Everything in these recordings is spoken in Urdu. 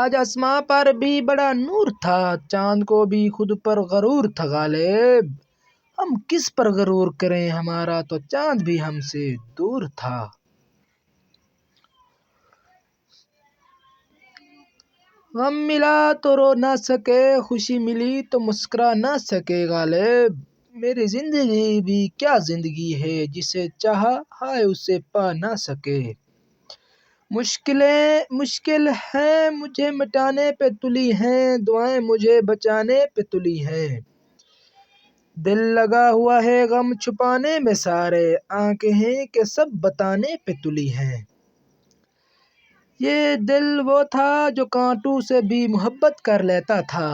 آج آسماں پر بھی بڑا نور تھا، چاند کو بھی خود پر غرور تھا غالب۔ ہم کس پر غرور کریں، ہمارا تو چاند بھی ہم سے دور تھا۔ غم ملا تو رو نہ سکے، خوشی ملی تو مسکرا نہ سکے غالب۔ میری زندگی بھی کیا زندگی ہے، جسے چاہا ہائے اسے پا نہ سکے۔ مشکل ہیں مجھے مٹانے پہ تلی ہیں، دعائیں مجھے بچانے پہ تلی ہیں۔ دل لگا ہوا ہے غم چھپانے میں سارے، آنکھیں ہیں کہ سب بتانے پہ تلی ہیں۔ یہ دل وہ تھا جو کانٹوں سے بھی محبت کر لیتا تھا،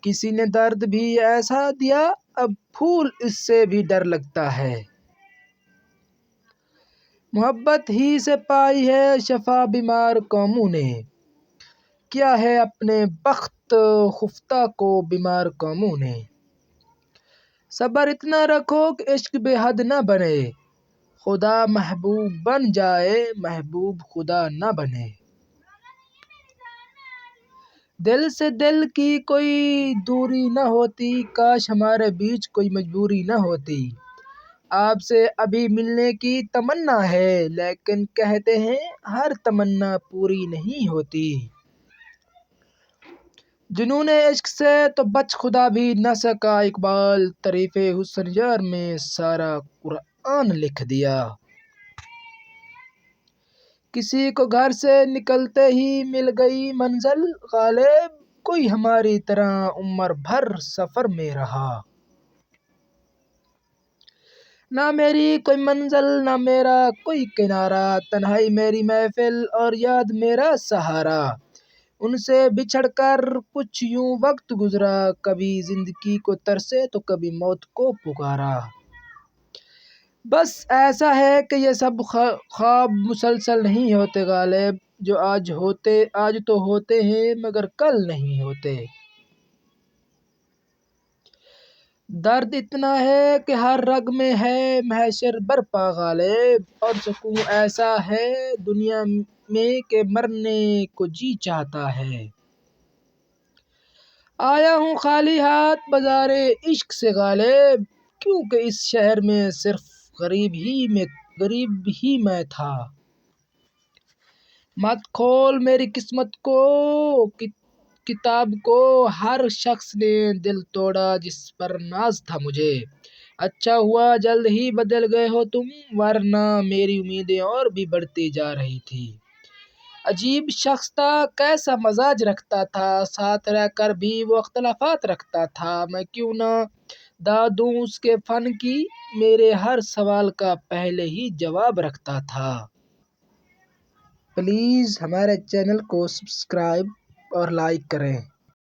کسی نے درد بھی ایسا دیا اب پھول اس سے بھی ڈر لگتا ہے۔ محبت ہی سے پائی ہے شفا بیمار قوموں نے، کیا ہے اپنے بخت خفتہ کو بیمار قوموں نے۔ صبر اتنا رکھو کہ عشق بے حد نہ بنے، خدا محبوب بن جائے محبوب خدا نہ بنے۔ دل سے دل کی کوئی دوری نہ ہوتی، کاش ہمارے بیچ کوئی مجبوری نہ ہوتی۔ آپ سے ابھی ملنے کی تمنا ہے، لیکن کہتے ہیں ہر تمنا پوری نہیں ہوتی۔ جنون عشق سے تو بچ خدا بھی نہ سکا اقبال، تعریف حسن یار میں سارا قرآن لکھ دیا۔ کسی کو گھر سے نکلتے ہی مل گئی منزل غالب، کوئی ہماری طرح عمر بھر سفر میں رہا۔ نہ میری کوئی منزل نہ میرا کوئی کنارہ، تنہائی میری محفل اور یاد میرا سہارا۔ ان سے بچھڑ کر کچھ یوں وقت گزرا، کبھی زندگی کو ترسے تو کبھی موت کو پکارا۔ بس ایسا ہے کہ یہ سب خواب مسلسل نہیں ہوتے غالب، جو آج تو ہوتے ہیں مگر کل نہیں ہوتے۔ درد اتنا ہے کہ ہر رگ میں ہے محشر برپا غالب، اور سکون ایسا ہے دنیا میں کہ مرنے کو جی چاہتا ہے۔ آیا ہوں خالی ہاتھ بازار عشق سے غالب، کیونکہ اس شہر میں صرف غریب ہی میں تھا۔ مت کھول میری قسمت کو کتاب کو، ہر شخص نے دل توڑا جس پر ناز تھا مجھے۔ اچھا ہوا جلد ہی بدل گئے ہو تم، ورنہ میری امیدیں اور بھی بڑھتی جا رہی تھی۔ عجیب شخص تھا کیسا مزاج رکھتا تھا، ساتھ رہ کر بھی وہ اختلافات رکھتا تھا۔ میں کیوں نہ داد دوں اس کے فن کی، میرے ہر سوال کا پہلے ہی جواب رکھتا تھا۔ پلیز ہمارے چینل کو سبسکرائب اور لائک کریں۔